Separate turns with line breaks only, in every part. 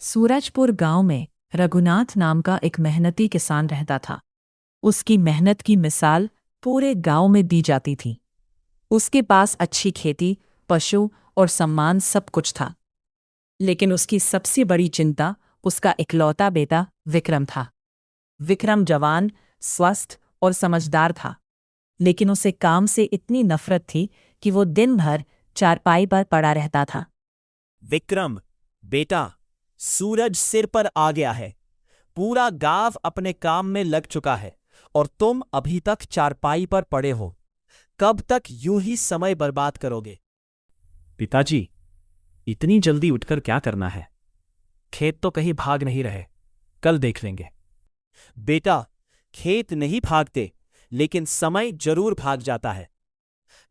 सूरजपुर गांव में रघुनाथ नाम का एक मेहनती किसान रहता था। उसकी मेहनत की मिसाल पूरे गांव में दी जाती थी। उसके पास अच्छी खेती, पशु और सम्मान सब कुछ था। लेकिन उसकी सबसे बड़ी चिंता उसका इकलौता बेटा विक्रम था। विक्रम जवान, स्वस्थ और समझदार था, लेकिन उसे काम से इतनी नफरत थी कि वो दिन भर चारपाई पर पड़ा रहता था।
विक्रम, बेटा, सूरज सिर पर आ गया है। पूरा गांव अपने काम में लग चुका है और तुम अभी तक चारपाई पर पड़े हो। कब तक यूं ही समय बर्बाद करोगे?
पिताजी, इतनी जल्दी उठकर क्या करना है? खेत तो कहीं भाग नहीं रहे, कल देख लेंगे।
बेटा, खेत नहीं भागते, लेकिन समय जरूर भाग जाता है।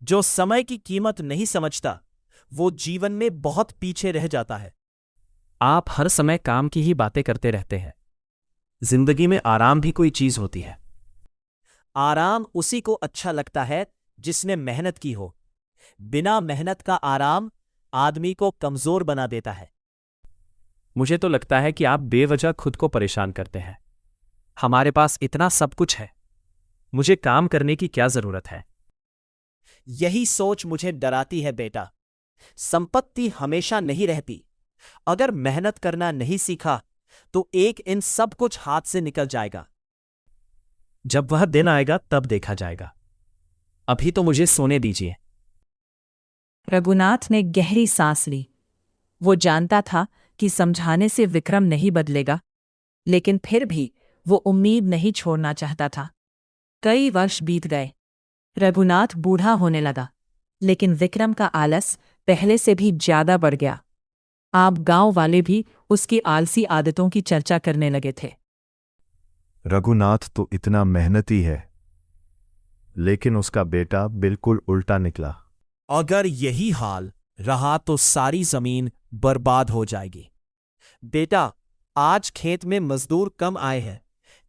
जो समय की कीमत नहीं समझता, वो जीवन में बहुत पीछे रह जाता है।
आप हर समय काम की ही बातें करते रहते हैं। जिंदगी में आराम भी कोई चीज होती है।
आराम उसी को अच्छा लगता है जिसने मेहनत की हो। बिना मेहनत का आराम आदमी को कमजोर बना देता है।
मुझे तो लगता है कि आप बेवजह खुद को परेशान करते हैं। हमारे पास इतना सब कुछ है, मुझे काम करने की क्या जरूरत है?
यही सोच मुझे डराती है बेटा। संपत्ति हमेशा नहीं रहती। अगर मेहनत करना नहीं सीखा तो एक इन सब कुछ हाथ से निकल जाएगा।
जब वह दिन आएगा तब देखा जाएगा। अभी तो मुझे सोने दीजिए।
रघुनाथ ने गहरी सांस ली। वो जानता था कि समझाने से विक्रम नहीं बदलेगा, लेकिन फिर भी वो उम्मीद नहीं छोड़ना चाहता था। कई वर्ष बीत गए। रघुनाथ बूढ़ा होने लगा, लेकिन विक्रम का आलस पहले से भी ज्यादा बढ़ गया। आप गांव वाले भी उसकी आलसी आदतों की चर्चा करने लगे थे।
रघुनाथ तो इतना मेहनती है, लेकिन उसका बेटा बिल्कुल उल्टा निकला।
अगर यही हाल रहा तो सारी जमीन बर्बाद हो जाएगी। बेटा, आज खेत में मजदूर कम आए हैं।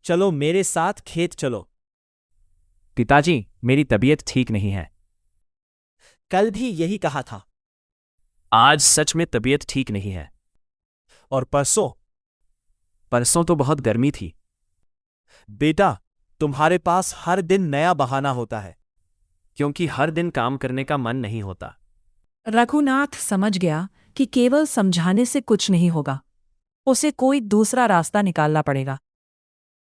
चलो मेरे साथ खेत चलो।
पिताजी, मेरी तबीयत ठीक नहीं है।
कल भी यही कहा था।
आज सच में तबीयत ठीक नहीं है।
और परसों?
परसों तो बहुत गर्मी थी।
बेटा, तुम्हारे पास हर दिन नया बहाना होता है।
क्योंकि हर दिन काम करने का मन नहीं होता।
रघुनाथ समझ गया कि केवल समझाने से कुछ नहीं होगा। उसे कोई दूसरा रास्ता निकालना पड़ेगा।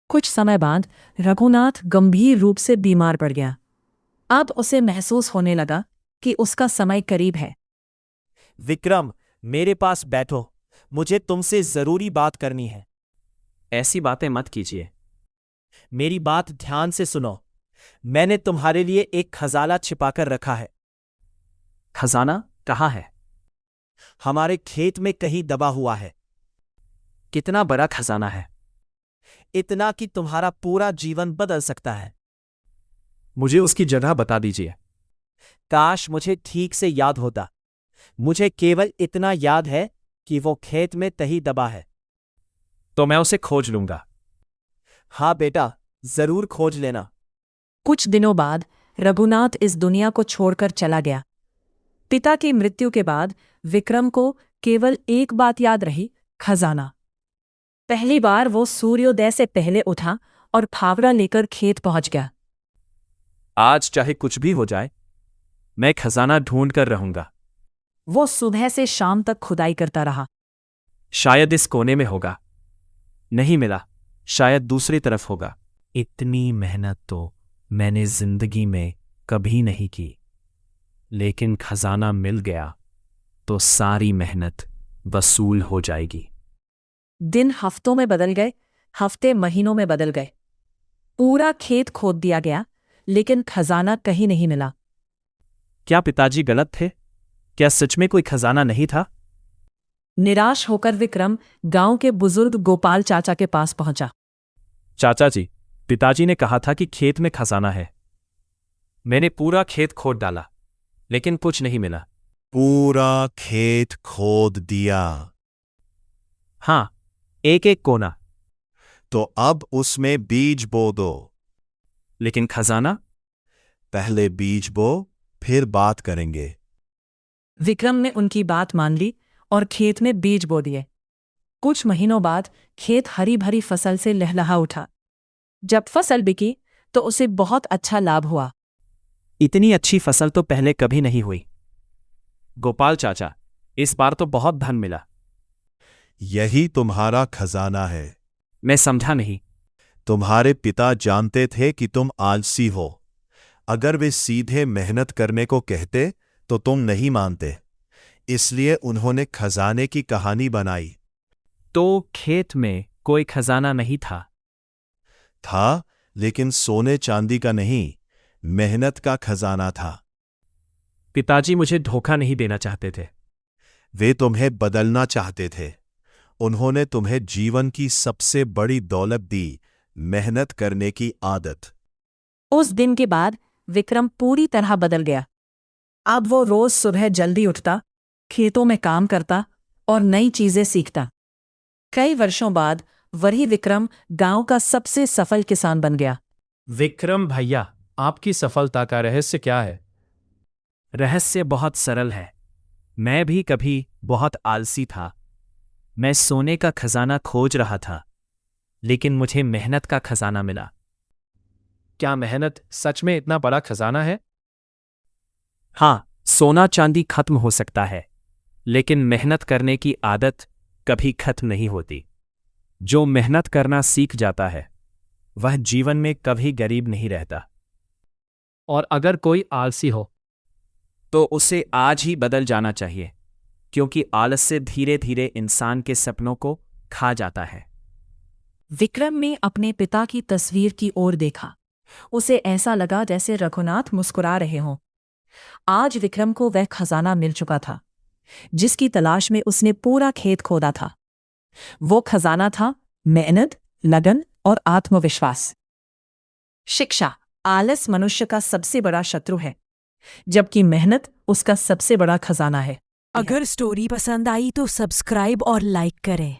कुछ समय बाद रघुनाथ गंभीर रूप से बीमार पड़ गया। अब उसे महसूस होने लगा कि उसका समय करीब है।
विक्रम, मेरे पास बैठो। मुझे तुमसे जरूरी बात करनी है।
ऐसी बातें मत कीजिए।
मेरी बात ध्यान से सुनो। मैंने तुम्हारे लिए एक खजाना छिपाकर रखा है।
खजाना कहाँ है?
हमारे खेत में कहीं दबा हुआ है।
कितना बड़ा खजाना है?
इतना कि तुम्हारा पूरा जीवन बदल सकता है।
मुझे उसकी जगह बता दीजिए।
काश मुझे ठीक से याद होता। मुझे केवल इतना याद है कि वो खेत में कहीं दबा है।
तो मैं उसे खोज लूंगा।
हाँ बेटा, जरूर खोज लेना।
कुछ दिनों बाद रघुनाथ इस दुनिया को छोड़कर चला गया। पिता की मृत्यु के बाद विक्रम को केवल एक बात याद रही, खजाना। पहली बार वो सूर्योदय से पहले उठा और फावड़ा लेकर खेत पहुंच गया।
आज चाहे कुछ भी हो जाए, मैं खजाना ढूंढ कर रहूंगा।
वो सुबह से शाम तक खुदाई करता रहा।
शायद इस कोने में होगा। नहीं मिला, शायद दूसरी तरफ होगा। इतनी मेहनत तो मैंने जिंदगी में कभी नहीं की, लेकिन खजाना मिल गया तो सारी मेहनत वसूल हो जाएगी।
दिन हफ्तों में बदल गए, हफ्ते महीनों में बदल गए। पूरा खेत खोद दिया गया, लेकिन खजाना कहीं नहीं मिला।
क्या पिताजी गलत थे? क्या सच में कोई खजाना नहीं था?
निराश होकर विक्रम गांव के बुजुर्ग गोपाल चाचा के पास पहुंचा।
चाचा जी, पिताजी ने कहा था कि खेत में खजाना है। मैंने पूरा खेत खोद डाला, लेकिन कुछ नहीं मिला।
पूरा खेत खोद दिया?
हाँ, एक एक कोना।
तो अब उसमें बीज बो दो।
लेकिन खजाना?
पहले बीज बो, फिर बात करेंगे।
विक्रम ने उनकी बात मान ली और खेत में बीज बो दिए। कुछ महीनों बाद खेत हरी भरी फसल से लहलहा उठा। जब फसल बिकी तो उसे बहुत अच्छा लाभ हुआ।
इतनी अच्छी फसल तो पहले कभी नहीं हुई। गोपाल चाचा, इस बार तो बहुत धन मिला।
यही तुम्हारा खजाना है।
मैं समझा नहीं।
तुम्हारे पिता जानते थे कि तुम आलसी हो। अगर वे सीधे मेहनत करने को कहते तो तुम नहीं मानते, इसलिए उन्होंने खजाने की कहानी बनाई।
तो खेत में कोई खजाना नहीं था?
था, लेकिन सोने चांदी का नहीं, मेहनत का खजाना था।
पिताजी मुझे धोखा नहीं देना चाहते थे।
वे तुम्हें बदलना चाहते थे। उन्होंने तुम्हें जीवन की सबसे बड़ी दौलत दी, मेहनत करने की आदत।
उस दिन के बाद विक्रम पूरी तरह बदल गया। अब वो रोज सुबह जल्दी उठता, खेतों में काम करता और नई चीजें सीखता। कई वर्षों बाद वही विक्रम गांव का सबसे सफल किसान बन गया।
विक्रम भैया, आपकी सफलता का रहस्य क्या है? रहस्य बहुत सरल है। मैं भी कभी बहुत आलसी था। मैं सोने का खजाना खोज रहा था, लेकिन मुझे मेहनत का खजाना मिला। क्या मेहनत सच में इतना बड़ा खजाना है? हाँ, सोना चांदी खत्म हो सकता है, लेकिन मेहनत करने की आदत कभी खत्म नहीं होती। जो मेहनत करना सीख जाता है, वह जीवन में कभी गरीब नहीं रहता। और अगर कोई आलसी हो, तो उसे आज ही बदल जाना चाहिए, क्योंकि आलस से धीरे धीरे इंसान के सपनों को खा जाता है।
विक्रम ने अपने पिता की तस्वीर की ओर देखा। उसे ऐसा लगा जैसे रघुनाथ मुस्कुरा रहे हों। आज विक्रम को वह खजाना मिल चुका था, जिसकी तलाश में उसने पूरा खेत खोदा था। वो खजाना था मेहनत, लगन और आत्मविश्वास। शिक्षा। आलस मनुष्य का सबसे बड़ा शत्रु है, जबकि मेहनत उसका सबसे बड़ा खजाना है।
अगर स्टोरी पसंद आई तो सब्सक्राइब और लाइक करें।